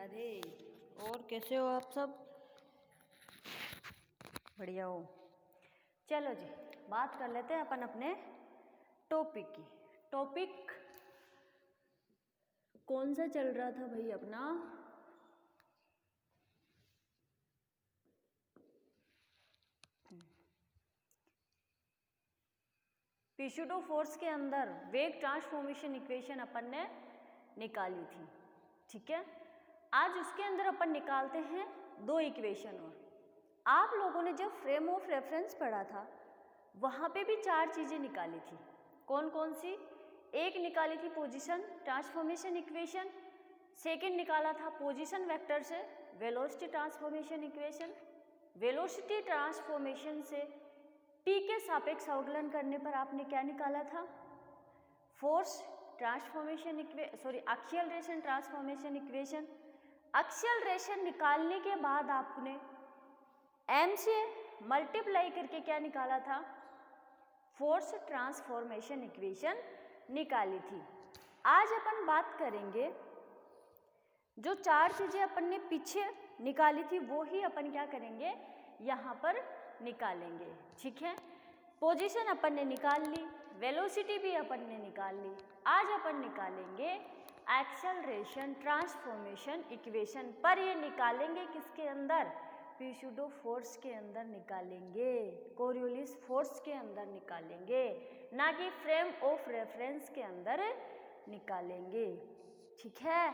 राधे। और कैसे हो आप सब? बढ़िया हो? चलो जी, बात कर लेते हैं अपन अपने टॉपिक की। टॉपिक कौन सा चल रहा था भाई अपना? पिशुडो फोर्स के अंदर वेग ट्रांसफॉर्मेशन इक्वेशन अपन ने निकाली थी, ठीक है। आज उसके अंदर अपन निकालते हैं दो इक्वेशन और। आप लोगों ने जब फ्रेम ऑफ रेफरेंस पढ़ा था वहाँ पे भी चार चीज़ें निकाली थी। कौन कौन सी? एक निकाली थी पोजीशन ट्रांसफॉर्मेशन इक्वेशन, सेकंड निकाला था पोजीशन वेक्टर से velocity transformation equation, velocity transformation से टी के सापेक्ष अवकलन करने पर आपने क्या निकाला था? Force transformation acceleration transformation equation. Acceleration निकालने के बाद आपने m से मल्टीप्लाई करके क्या निकाला था? फोर्स ट्रांसफॉर्मेशन इक्वेशन निकाली थी। आज अपन बात करेंगे जो चार चीजें अपन ने पीछे निकाली थी वो ही अपन क्या करेंगे यहाँ पर निकालेंगे, ठीक है। पोजीशन अपन ने निकाल ली, वेलोसिटी भी अपन ने निकाल ली। आज अपन निकालेंगे एक्सेलरेशन ट्रांसफॉर्मेशन इक्वेशन, पर ये निकालेंगे किसके अंदर? पिशुडो फोर्स के अंदर निकालेंगे, कोरियोलिस फोर्स के अंदर निकालेंगे, ना कि फ्रेम ऑफ रेफरेंस के अंदर निकालेंगे, ठीक है।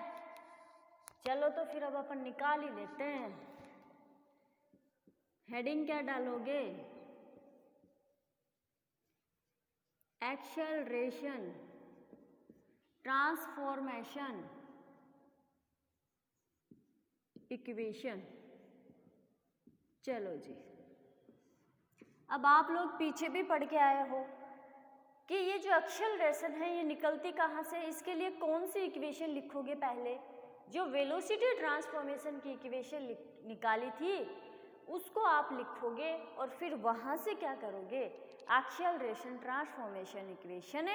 चलो तो फिर अब अपन निकाल ही लेते हैं। हेडिंग क्या डालोगे? Acceleration transformation equation. चलो जी, अब आप लोग पीछे भी पढ़ के आए हो कि ये जो एक्सेलरेशन है ये निकलती कहाँ से? इसके लिए कौन सी इक्वेशन लिखोगे? पहले जो वेलोसिटी ट्रांसफॉर्मेशन की इक्वेशन निकाली थी उसको आप लिखोगे और फिर वहाँ से क्या करोगे? एक्सेलरेशन ट्रांसफॉर्मेशन इक्वेशन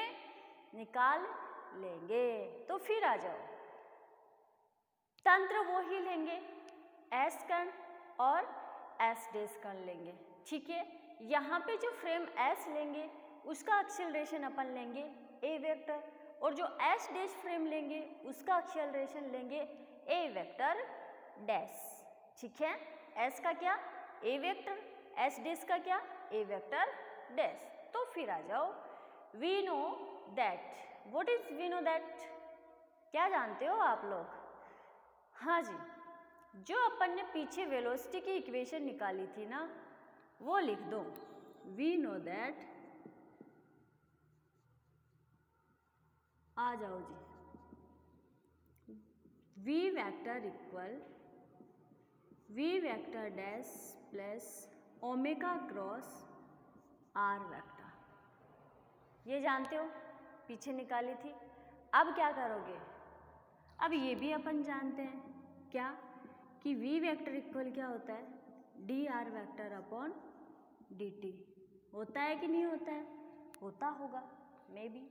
निकाल लेंगे। तो फिर आ जाओ, तंत्र वो ही लेंगे, एस कण और एस डैश कण लेंगे, ठीक है। यहाँ पे जो फ्रेम एस लेंगे उसका एक्सेलरेशन अपन लेंगे ए वेक्टर, और जो एस डैश फ्रेम लेंगे उसका एक्सेलरेशन लेंगे ए वेक्टर डैश, ठीक है। एस का क्या? ए वेक्टर, एस डैश का क्या? A vector dash. तो फिर आ जाओ, we know that. What is we know that? क्या जानते हो आप लोग? हाँ जी, जो अपन ने पीछे वेलोसिटी की इक्वेशन निकाली थी ना वो लिख दो। वी नो दैट, आ जाओ जी, v vector equal v vector dash plus omega cross r vector. ये जानते हो, पीछे निकाली थी। अब क्या करोगे? अब ये भी अपन जानते हैं क्या कि v वेक्टर इक्वल क्या होता है? dr vector upon dt। होता है कि नहीं होता है? होता होगा may be.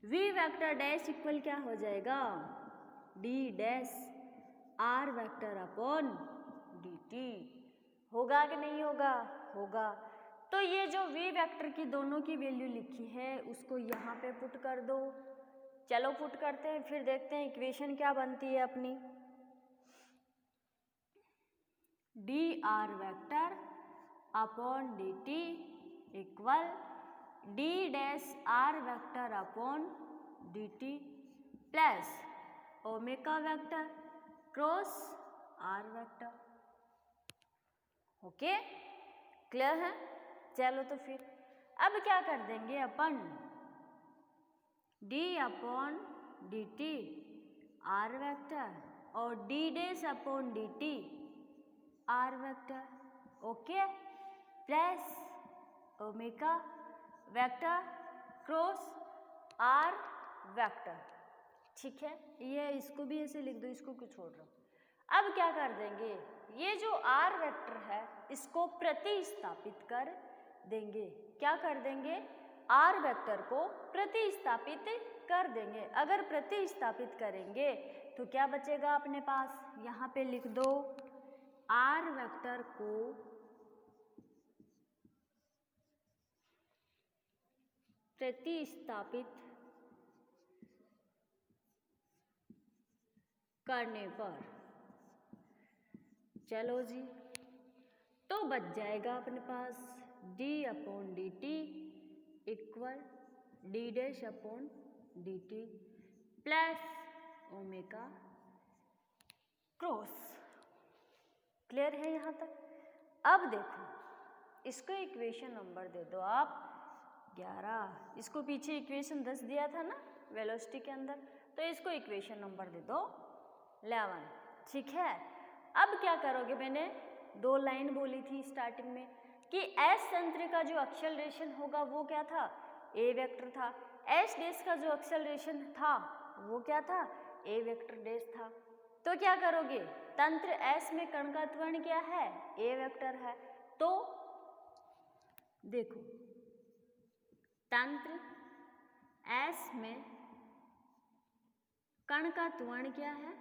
v vector dash equal क्या हो जाएगा? d dash r vector upon dt। होगा कि नहीं होगा? होगा। तो ये जो v वेक्टर की दोनों की वैल्यू लिखी है उसको यहाँ पे पुट कर दो। चलो पुट करते हैं, फिर देखते हैं इक्वेशन क्या बनती है अपनी। dr vector upon dt equal d dash r vector upon dt plus omega vector cross r vector. Okay, clear है? चलो तो फिर अब क्या कर देंगे अपन? d upon dt r vector और d dash upon dt r vector, okay, plus omega vector cross r vector, ठीक है। ये इसको भी ऐसे लिख दो, इसको क्यों छोड़ रहा हूँ। अब क्या कर देंगे? ये जो r वेक्टर है इसको प्रतिस्थापित कर देंगे। क्या कर देंगे? r वेक्टर को प्रतिस्थापित कर देंगे। अगर प्रतिस्थापित करेंगे तो क्या बचेगा अपने पास, यहाँ पे लिख दो आर वेक्टर को प्रतिस्थापित करने पर, चलो जी, तो बच जाएगा अपने पास d upon D t equal d dash upon D T plus omega cross. Clear है यहाँ तक? अब देखो इसको इक्वेशन नंबर दे दो आप 11, इसको पीछे इक्वेशन 10 दिया था ना वेलोसिटी के अंदर, तो इसको इक्वेशन नंबर दे दो 11, ठीक है। अब क्या करोगे, मैंने 2 लाइन बोली थी स्टार्टिंग में कि एस तंत्र का जो एक्सेलरेशन होगा वो क्या था, ए वेक्टर था। एस डैश का जो एक्सेलरेशन था वो क्या था, ए वेक्टर डैश था। तो क्या करोगे, तंत्र एस में कण का त्वरण क्या है, ए वेक्टर है। तो देखो तंत्र एस में कण का त्वरण क्या है,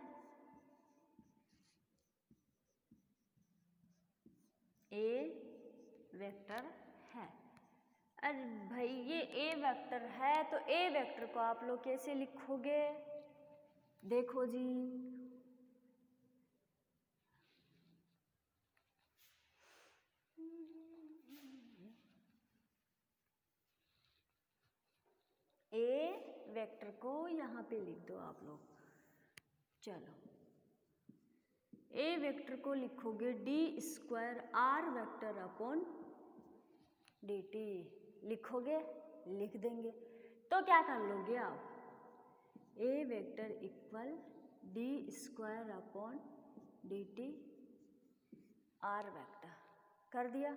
ए वेक्टर है। अरे भाई ये ए वेक्टर है, तो ए वेक्टर को आप लोग कैसे लिखोगे, देखो जी, ए वेक्टर को यहाँ पे लिख दो आप लोग। चलो ए वेक्टर को लिखोगे d square are vector upon D t, लिखोगे, लिख देंगे। तो क्या कर लोगे आप, a vector equal d square upon D t r vector कर दिया।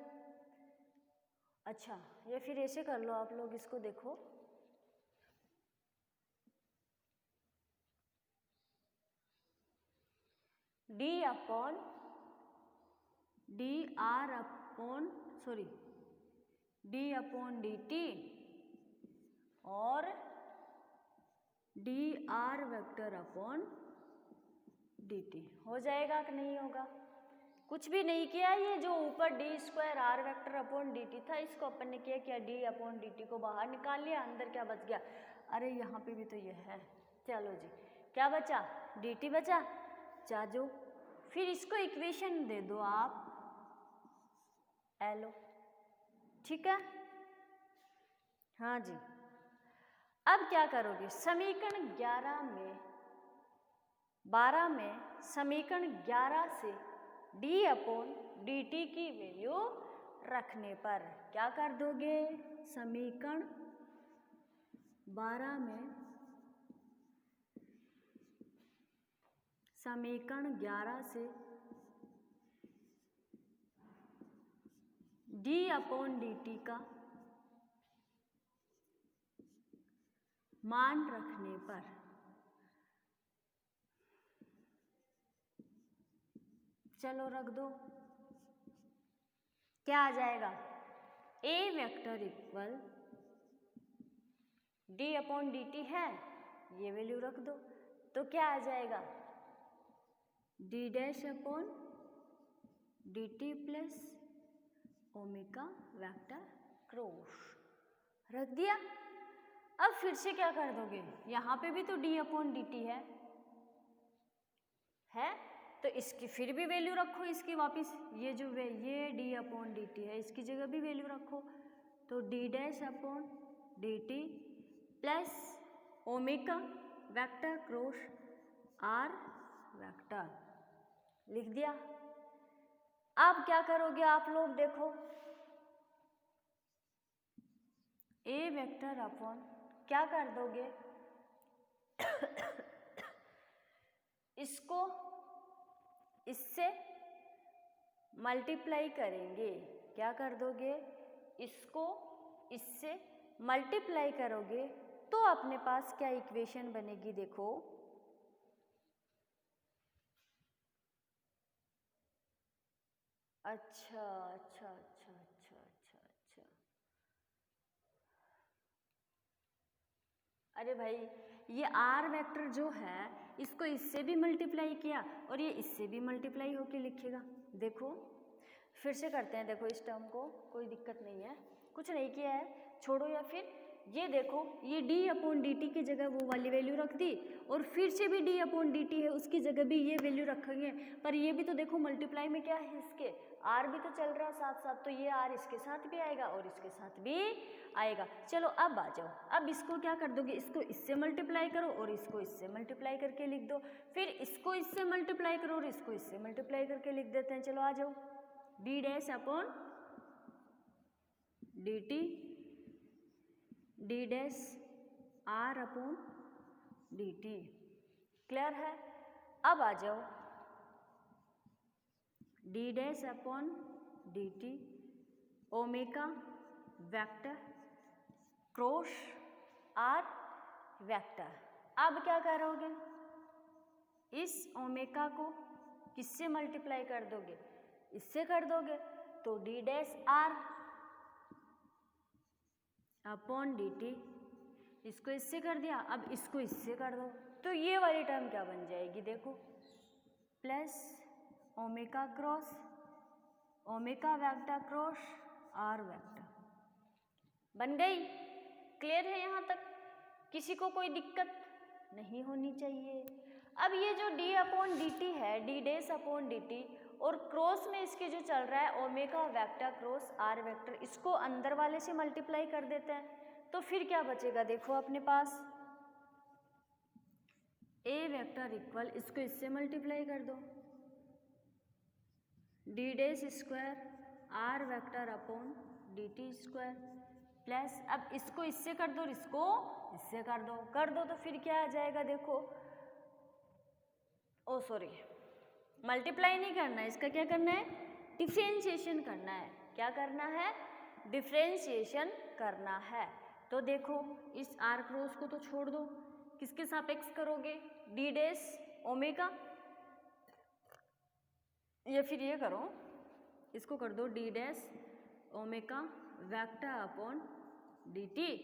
अच्छा ये फिर ऐसे कर लो आप लोग, इसको देखो d upon d r upon d upon D t और d r vector upon D t हो जाएगा कि नहीं होगा? कुछ भी नहीं किया, ये जो ऊपर D square are vector upon D T था इसको अपन ने क्या डी अपॉन डी टी को बाहर निकाल लिया, अंदर क्या बच गया, अरे यहाँ पे भी तो ये है। चलो जी क्या बचा, डी टी बचा, चाजो फिर इसको इक्वेशन दे दो आप एलो, ठीक है। हाँ जी, अब क्या करोगे, समीकरण 12 में समीकरण 11 से d अपॉन डी टी की वैल्यू रखने पर क्या कर दोगे, समीकरण 12 में समीकरण 11 से d अपॉन डी टी का मान रखने पर चलो रख दो, क्या आ जाएगा, a vector equal d upon D t है, ये वैल्यू रख दो, तो क्या आ जाएगा, d dash upon D T plus omega vector cross रख दिया। अब फिर से क्या कर दोगे, यहाँ पे भी तो डी अपॉन डी टी है तो इसकी फिर भी वैल्यू रखो, इसकी वापस ये जो ये डी अपॉन डी टी है इसकी जगह भी वैल्यू रखो, तो D dash upon D T plus omega vector cross are vector लिख दिया। अब क्या करोगे आप लोग, देखो ए वेक्टर अपॉन क्या कर दोगे इसको इससे मल्टीप्लाई करेंगे, क्या कर दोगे, इसको इससे मल्टीप्लाई करोगे तो अपने पास क्या इक्वेशन बनेगी, देखो अच्छा अच्छा अच्छा अच्छा अच्छा अच्छा, अरे भाई ये आर वेक्टर जो है इसको इससे भी मल्टीप्लाई किया और ये इससे भी मल्टीप्लाई होके लिखेगा। देखो फिर से करते हैं, देखो इस टर्म को, कोई दिक्कत नहीं है, कुछ नहीं किया है, छोड़ो। या फिर ये देखो, ये d/dt की जगह वो वाली वैल्यू रख दी और फिर से भी d/dt है उसकी जगह भी ये वैल्यू रखेंगे, पर ये भी तो देखो मल्टीप्लाई में क्या है इसके, r भी तो चल रहा है साथ साथ, तो ये r इसके साथ भी आएगा और इसके साथ भी आएगा। चलो अब आ जाओ, अब इसको क्या कर दोगे, इसको इससे मल्टीप्लाई करो और इसको इससे मल्टीप्लाई करके लिख दो, फिर इसको इससे मल्टीप्लाई करो और इसको इससे मल्टीप्लाई करके लिख देते हैं। चलो आ जाओ, d/dt d'(r/dt) क्लियर है। अब आ जाओ d'/dt omega vector cross r vector. अब क्या करोगे, इस ओमेगा को किससे मल्टीप्लाई कर दोगे, इससे कर दोगे, तो d'(r/dt), इसको इससे कर दिया, अब इसको इससे कर दो, तो ये वाली टर्म क्या बन जाएगी, देखो plus omega cross omega vector cross r vector बन गई। क्लियर है यहाँ तक, किसी को कोई दिक्कत नहीं होनी चाहिए। अब ये जो d/dt है, d'/dt और क्रॉस में इसके जो चल रहा है omega vector cross r vector, इसको अंदर वाले से मल्टीप्लाई कर देते हैं, तो फिर क्या बचेगा, देखो अपने पास a वेक्टर इक्वल, इसको इससे मल्टीप्लाई कर दो d'² r वेक्टर/dt² प्लस, अब इसको इससे कर दो और इसको इससे कर दो तो फिर क्या आ जाएगा, देखो ओ सॉरी मल्टीप्लाई नहीं करना है, इसका क्या करना है, डिफरेंशिएशन करना है। क्या करना है, डिफरेंशिएशन करना है। तो देखो इस r क्रॉस को तो छोड़ दो, किसके सापेक्ष करोगे, d'⍵, या फिर ये करो, इसको कर दो d'⍵ वेक्टर/dt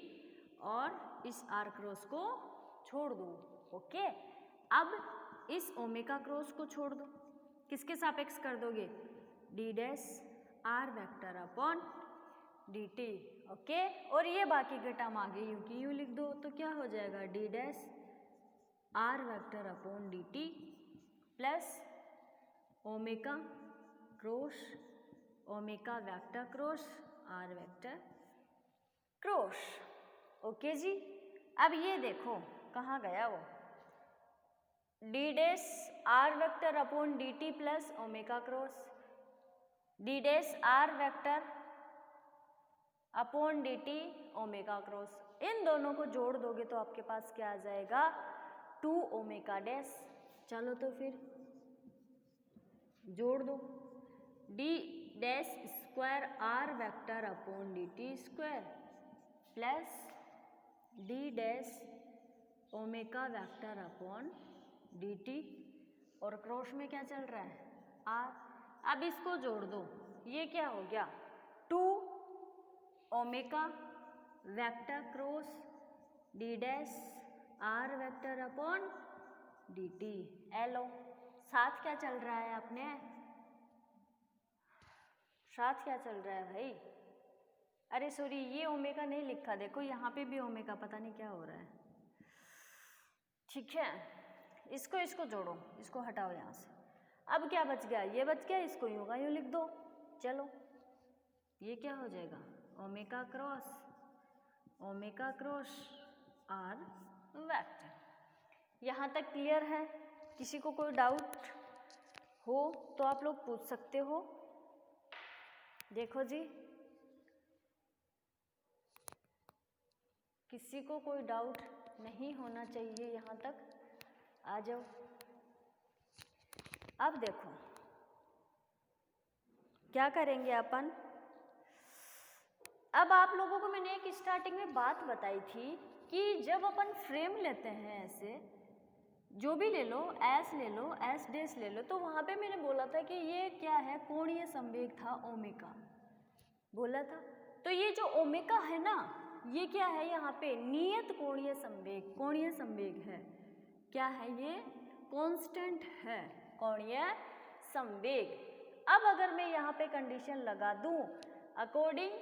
और इस r क्रॉस को छोड़ दो। ओके, अब इस ओमेगा क्रॉस को छोड़ दो, किसके सापेक्ष कर दोगे, d'(r वेक्टर/dt)। ओके, और ये बाकी के टर्म आगे यूं की यूं लिख दो, तो क्या हो जाएगा, d'(r vector) plus omega cross omega vector cross r vector cross. Okay जी, अब ये देखो कहाँ गया वो, d'(r vector plus omega cross d'(r vector omega cross, इन दोनों को जोड़ दोगे तो आपके पास क्या आ जाएगा, 2ω'। चलो तो फिर जोड़ दो, d'² वेक्टर/dt² प्लस d'⍵ वेक्टर/dt और क्रॉस में क्या चल रहा है, r। अब इसको जोड़ दो, ये क्या हो गया, 2ω वेक्टर क्रॉस d'(r वेक्टर/dt)। लो साथ क्या चल रहा है, अपने साथ क्या चल रहा है भाई, अरे सॉरी ये ओमेगा नहीं लिखा, देखो यहाँ पे भी ओमेगा, पता नहीं क्या हो रहा है। ठीक है, इसको जोड़ो, इसको हटाओ यहाँ से, अब क्या बच गया, ये बच गया, इसको यूं का यूं लिख दो। चलो ये क्या हो जाएगा, ओमेगा क्रॉस r वेक्टर। यहाँ तक क्लियर है, किसी को कोई डाउट हो तो आप लोग पूछ सकते हो। देखो जी, किसी को कोई डाउट नहीं होना चाहिए, यहाँ तक आ जाओ। अब देखो क्या करेंगे अपन, अब आप लोगों को मैंने एक स्टार्टिंग में बात बताई थी कि जब अपन फ्रेम लेते हैं, ऐसे जो भी ले लो, एस ले लो, एस डैश ले लो, तो वहाँ पे मैंने बोला था कि ये क्या है, कोणीय संवेग था, ओमेगा बोला था। तो ये जो ओमेगा है ना, ये क्या है, यहाँ पे नियत कोणीय संवेग है। क्या है ये, कांस्टेंट है कोणीय संवेग। अब अगर मैं यहाँ पे कंडीशन लगा दूं अकॉर्डिंग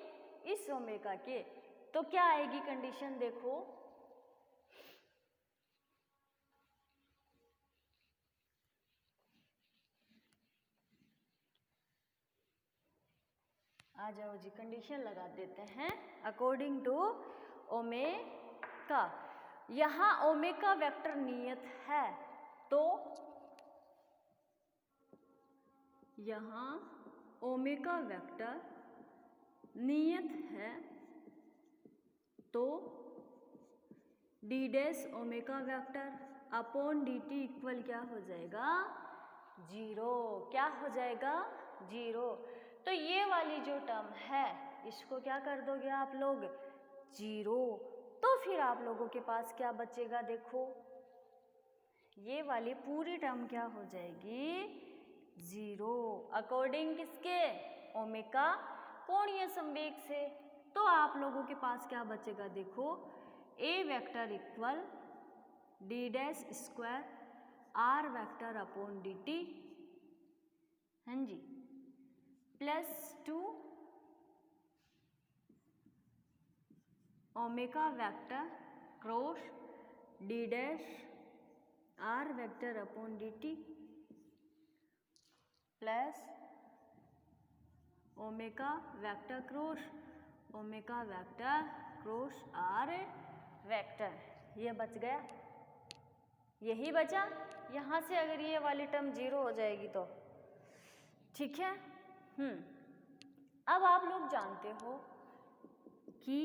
इस ओमेगा के, तो क्या आएगी कंडीशन देखो, आ जाओ जी, कंडीशन लगा देते हैं अकॉर्डिंग टू ओमेगा। यहाँ ओमेगा वेक्टर नियत है, तो यहाँ ओमेगा वेक्टर नियत है, तो D dash omega vector upon D t equal क्या हो जाएगा, 0। क्या हो जाएगा, 0। तो ये वाली जो टर्म है इसको क्या कर दोगे आप लोग, 0। तो फिर आप लोगों के पास क्या बचेगा, देखो ये वाली पूरी टर्म क्या हो जाएगी, 0 अकॉर्डिंग किसके, ओमेगा कोणीय संवेग से। तो आप लोगों के पास क्या बचेगा, देखो a vector equal d dash square are vector upon D t, हाँ जी, +2 omega vector cross d dash r vector upon D T plus omega vector cross are vector. ये बच गया, यही बचा। यहाँ से अगर ये वाली टर्म 0 हो जाएगी तो ठीक है। अब आप लोग जानते हो कि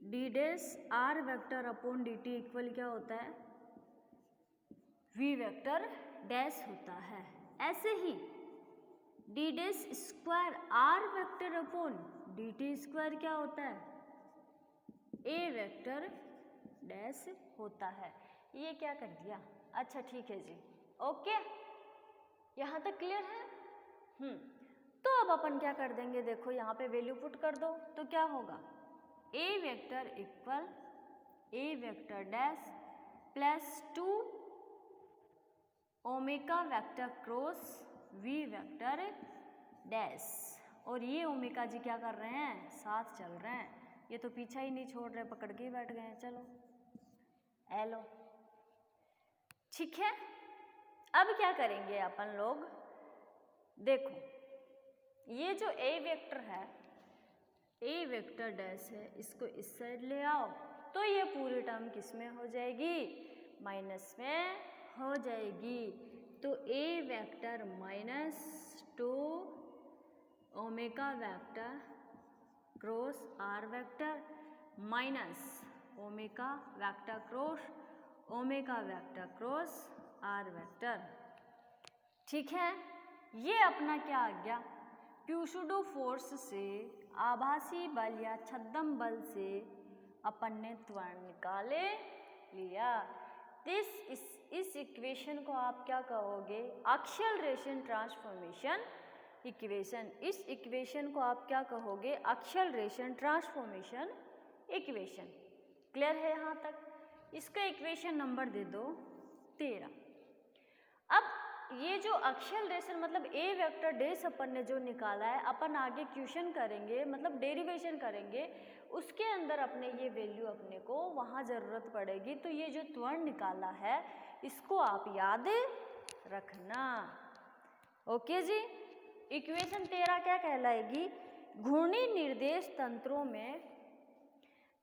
d dash r vector upon D t equal क्या होता है, वी वेक्टर डैश होता है। ऐसे ही d dash square are vector upon D t square क्या होता है, ए वेक्टर डैश होता है। ये क्या कर दिया, अच्छा ठीक है जी, ओके, यहाँ तक क्लियर है। तो अब अपन क्या कर देंगे, देखो यहाँ पे वैल्यू पुट कर दो, तो क्या होगा, a vector equal a vector dash +2 omega vector cross v vector dash. और ये ओमेगा जी क्या कर रहे हैं, साथ चल रहे हैं, ये तो पीछा ही नहीं छोड़ रहे, पकड़ के ही बैठ गए हैं। चलो एलो, ठीक है। अब क्या करेंगे अपन लोग, देखो ये जो ए वेक्टर है, ए वेक्टर डैश है, इसको इस साइड ले आओ, तो ये पूरी टर्म किस में हो जाएगी, माइनस में हो जाएगी। तो a vector -2 omega vector cross are vector minus omega vector cross are vector, ठीक है। ये अपना क्या आ गया, प्यूसुडो फोर्स से, आभासी बल या छद्म बल से अपन ने त्वरण निकाले लिया। इस इक्वेशन को आप क्या कहोगे, एक्सेलरेशन ट्रांसफॉर्मेशन इक्वेशन। इस इक्वेशन को आप क्या कहोगे, एक्सेलरेशन ट्रांसफॉर्मेशन इक्वेशन। क्लियर है यहाँ तक? इसका इक्वेशन नंबर दे दो 13। अब ये जो एक्सेलरेशन मतलब ए वेक्टर डैश अपन ने जो निकाला है, अपन आगे क्वेश्चन करेंगे, मतलब डेरिवेशन करेंगे, उसके अंदर अपने ये वैल्यू अपने को वहाँ ज़रूरत पड़ेगी। तो ये जो त्वरण निकाला है इसको आप याद रखना, ओके जी। इक्वेशन 13 क्या कहलाएगी, घूर्णी निर्देश तंत्रों में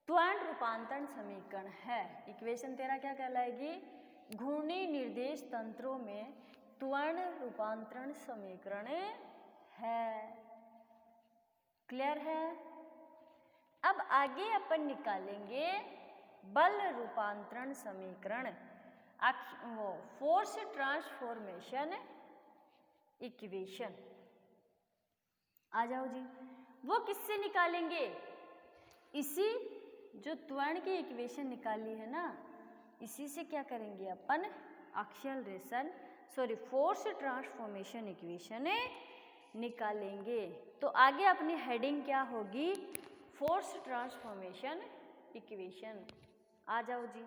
त्वरण रूपांतरण समीकरण है। इक्वेशन 13 क्या कहलाएगी, घूर्णी निर्देश तंत्रों में त्वरण रूपांतरण समीकरण है। क्लियर है? अब आगे अपन निकालेंगे बल रूपांतरण समीकरण, वो फोर्स ट्रांसफॉर्मेशन इक्वेशन। आ जाओ जी, वो किससे निकालेंगे, इसी जो त्वरण की इक्वेशन निकाली है ना, इसी से क्या करेंगे अपन, फोर्स ट्रांसफॉर्मेशन इक्वेशन निकालेंगे। तो आगे अपनी हेडिंग क्या होगी, फोर्स ट्रांसफॉर्मेशन इक्वेशन। आ जाओ जी,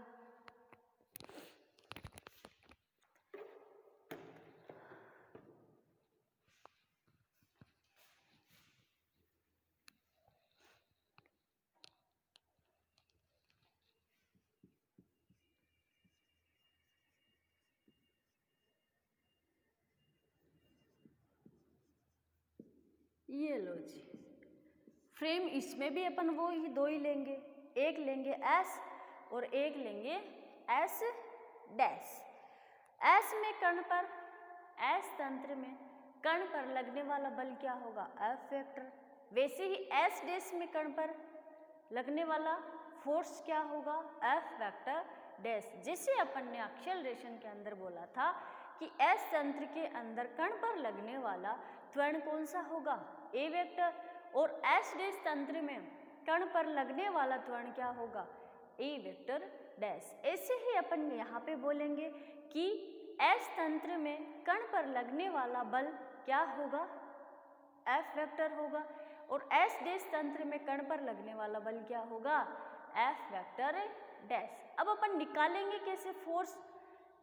ये लो जी, फ्रेम इसमें भी अपन वो ही दो ही लेंगे, एक लेंगे एस और एक लेंगे एस डैश। एस में कण पर, एस तंत्र में कण पर लगने वाला बल क्या होगा, एफ वेक्टर। वैसे ही एस डैश में कण पर लगने वाला फोर्स क्या होगा, एफ वेक्टर डैश। जैसे अपन ने एक्सेलरेशन के अंदर बोला था कि एस तंत्र के अंदर कण पर लगने वाला त्वरण कौन सा होगा, ए वेक्टर, और एस डैश तंत्र में कण पर लगने वाला त्वरण क्या होगा, ए वेक्टर डैश। ऐसे ही अपन यहाँ पे बोलेंगे कि एस तंत्र में कण पर लगने वाला बल क्या होगा, एफ वेक्टर होगा, और एस डैश तंत्र में कण पर लगने वाला बल क्या होगा, एफ वेक्टर डैश। अब अपन निकालेंगे कैसे फोर्स,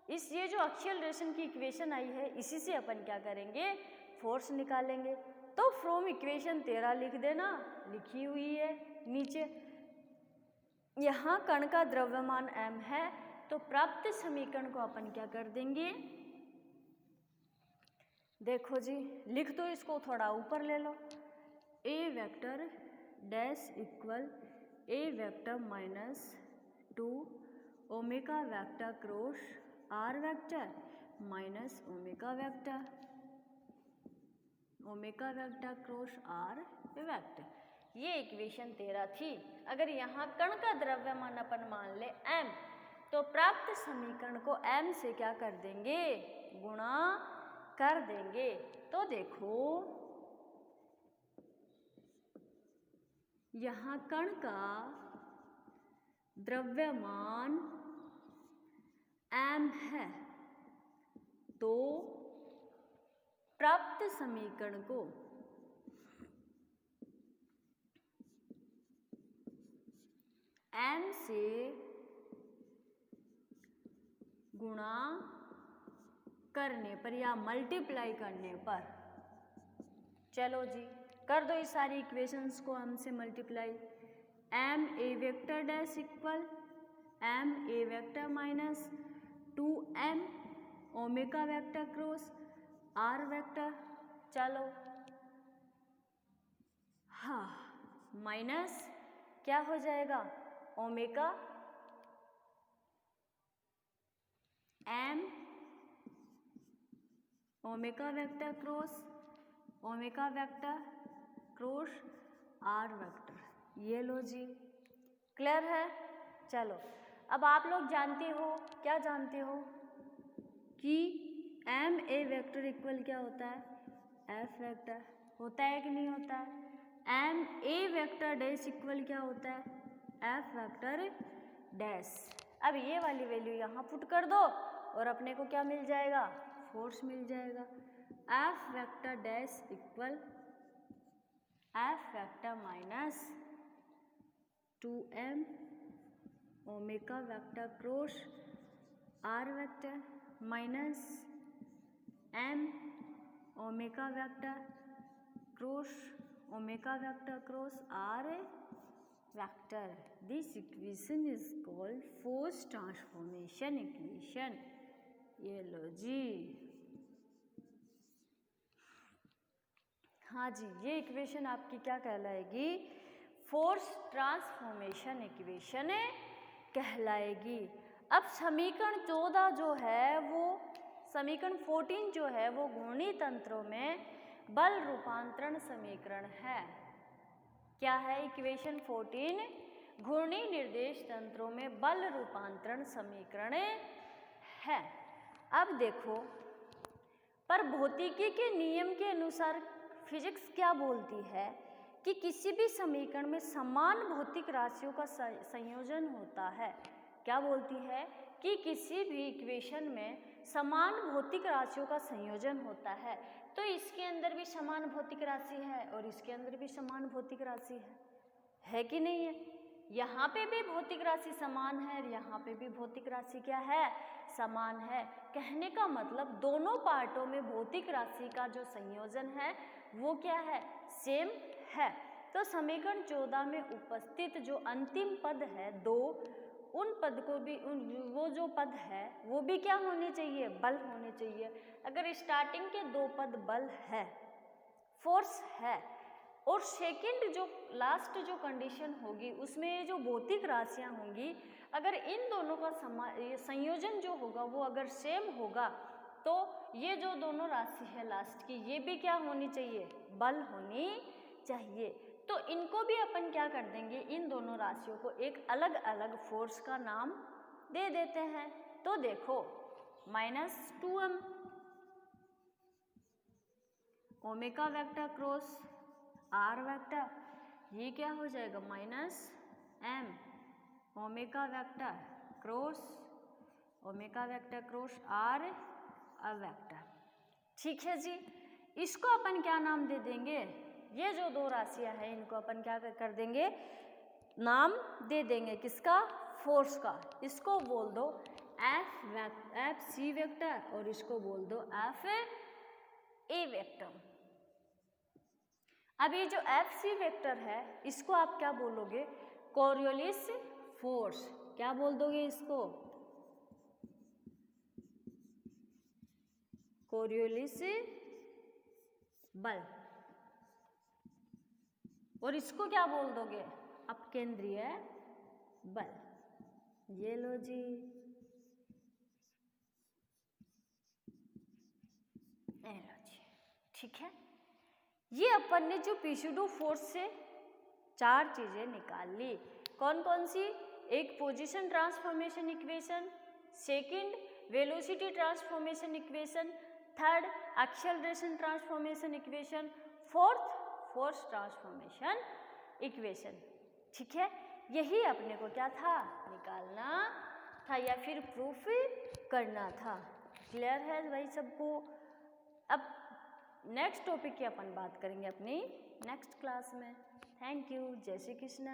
इस ये जो एक्सेलरेशन की इक्वेशन आई है इसी से अपन क्या करेंगे, फोर्स निकालेंगे। तो फ्रॉम इक्वेशन 13 लिख देना, लिखी हुई है नीचे। यहाँ कण का द्रव्यमान m है, तो प्राप्त समीकरण को अपन क्या कर देंगे, देखो जी, लिख दो इसको, थोड़ा ऊपर ले लो। A vector dash equal a vector minus 2 omega vector cross are vector minus omega vector cross are vector. ये इक्वेशन 13 थी। अगर यहाँ कण का द्रव्यमान अपन मान ले m, तो प्राप्त समीकरण को m से क्या कर देंगे, गुणा कर देंगे। तो देखो यहाँ कण का द्रव्यमान m है, तो प्राप्त समीकरण को m से गुणा करने पर या मल्टीप्लाई करने पर, चलो जी कर दो इस सारी इक्वेशंस को m से multiply. m A vector dash equal m A vector minus 2m omega vector cross are vector, चलो हाँ, माइनस क्या हो जाएगा, omega m omega vector cross omega vector cross are vector. ये लो जी, क्लियर है। चलो अब आप लोग जानते हो, क्या जानते हो कि एम ए वेक्टर इक्वल क्या होता है, एफ वेक्टर होता है कि नहीं होता है। M A vector dash equal क्या होता है, एफ वेक्टर डैश। अब ये वाली वैल्यू यहाँ पुट कर दो और अपने को क्या मिल जाएगा, फोर्स मिल जाएगा। F vector dash equal F vector minus 2m omega vector cross are vector minus m omega vector cross are vector. This equation is called force transformation equation. ये लो जी, हाँ जी, ये इक्वेशन आपकी क्या कहलाएगी, फोर्स ट्रांसफॉर्मेशन इक्वेशन कहलाएगी। अब समीकरण 14 जो है वो, समीकरण 14 जो है वो घूर्णी तंत्रों में बल रूपांतरण समीकरण है। क्या है इक्वेशन 14, घूर्णी निर्देश तंत्रों में बल रूपांतरण समीकरण है। अब देखो, पर भौतिकी के नियम के अनुसार फिजिक्स क्या बोलती है कि किसी भी समीकरण में समान भौतिक राशियों का संयोजन होता है। क्या बोलती है कि किसी भी इक्वेशन में समान भौतिक राशियों का संयोजन होता है। तो इसके अंदर भी समान भौतिक राशि है और इसके अंदर भी समान भौतिक राशि है कि नहीं है। यहाँ पे भी भौतिक राशि समान है और यहाँ पे भी भौतिक राशि क्या है, समान है। कहने का मतलब दोनों पार्टों में भौतिक राशि का जो संयोजन है वो क्या है, सेम है। तो समीकरण 14 में उपस्थित जो अंतिम पद है दो, उन पद को भी वो जो पद है वो भी क्या होने चाहिए, बल होने चाहिए। अगर स्टार्टिंग के दो पद बल है, फोर्स है। और सेकंड जो लास्ट जो कंडीशन होगी उसमें ये जो भौतिक राशियां होंगी, अगर इन दोनों का संयोजन जो होगा वो अगर सेम होगा तो ये जो दोनों राशि है लास्ट की, ये भी क्या होनी चाहिए, बल होनी चाहिए। तो इनको भी अपन क्या कर देंगे, इन दोनों राशियों को एक अलग अलग फोर्स का नाम दे देते हैं। तो देखो -2m omega vector cross are vector, ये क्या हो जाएगा -m omega vector cross are vector. ठीक है जी, इसको अपन क्या नाम दे देंगे, ये जो दो राशियां हैं इनको अपन क्या कर देंगे, नाम दे देंगे किसका, फोर्स का। इसको बोल दो एफ सी वेक्टर और इसको बोल दो एफ ए वेक्टर। अब ये जो एफ सी वेक्टर है इसको आप क्या बोलोगे, कोरियोलिस फोर्स। क्या बोल दोगे इसको, कोरियोलिस बल। और इसको क्या बोल दोगे, अपकेंद्रीय बल। ये लो जी, ये लो जी। ठीक है, ये अपन ने जो पीसीडो फोर्स से 4 चीजें निकाल ली। कौन कौन सी, एक position transformation equation, second velocity transformation equation, third acceleration transformation equation, fourth force transformation equation. ठीक है, यही अपने को क्या था, निकालना था या फिर प्रूफ करना था। क्लियर है भाई सबको। अब नेक्स्ट टॉपिक की अपन बात करेंगे अपनी नेक्स्ट क्लास में। थैंक यू, जय श्री कृष्ण।